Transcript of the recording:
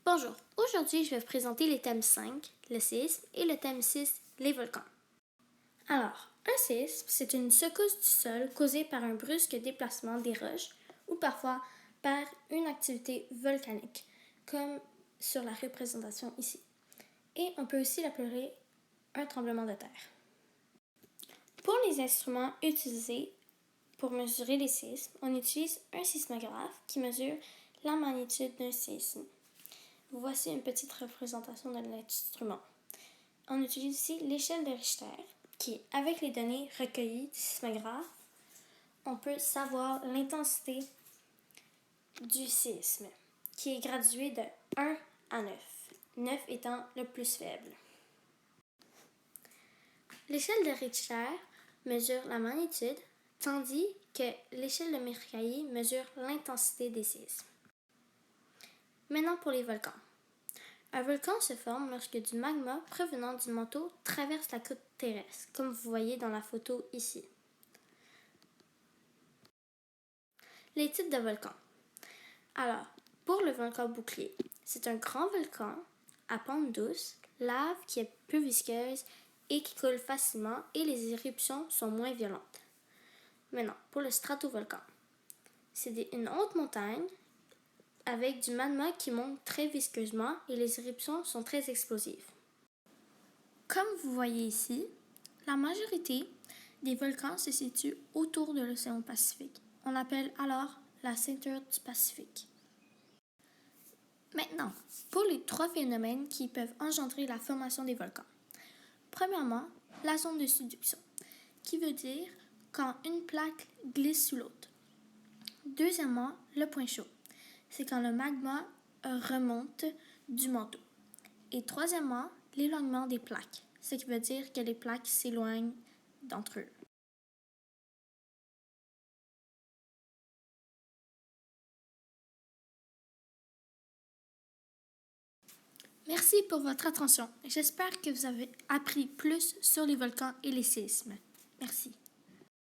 Bonjour, aujourd'hui je vais vous présenter les thèmes 5, le séisme, et le thème 6, les volcans. Alors, un séisme, c'est une secousse du sol causée par un brusque déplacement des roches ou parfois par une activité volcanique, comme sur la représentation ici. Et on peut aussi l'appeler un tremblement de terre. Pour les instruments utilisés pour mesurer les séismes, on utilise un sismographe qui mesure la magnitude d'un séisme. Voici une petite représentation de l'instrument. On utilise ici l'échelle de Richter, qui, avec les données recueillies du sismographe, on peut savoir l'intensité du séisme, qui est graduée de 1 à 9, 9 étant le plus faible. L'échelle de Richter mesure la magnitude, tandis que l'échelle de Mercalli mesure l'intensité des séismes. Maintenant pour les volcans. Un volcan se forme lorsque du magma provenant du manteau traverse la croûte terrestre, comme vous voyez dans la photo ici. Les types de volcans. Alors, pour le volcan bouclier, c'est un grand volcan à pente douce, lave qui est peu visqueuse et qui coule facilement et les éruptions sont moins violentes. Maintenant, pour le stratovolcan, c'est une haute montagne avec du magma qui monte très visqueusement et les éruptions sont très explosives. Comme vous voyez ici, la majorité des volcans se situent autour de l'océan Pacifique. On l'appelle alors la ceinture du Pacifique. Maintenant, pour les 3 phénomènes qui peuvent engendrer la formation des volcans. Premièrement, la zone de subduction, qui veut dire quand une plaque glisse sous l'autre. Deuxièmement, le point chaud, c'est quand le magma remonte du manteau. Et troisièmement, l'éloignement des plaques, ce qui veut dire que les plaques s'éloignent d'entre eux. Merci pour votre attention. J'espère que vous avez appris plus sur les volcans et les séismes. Merci.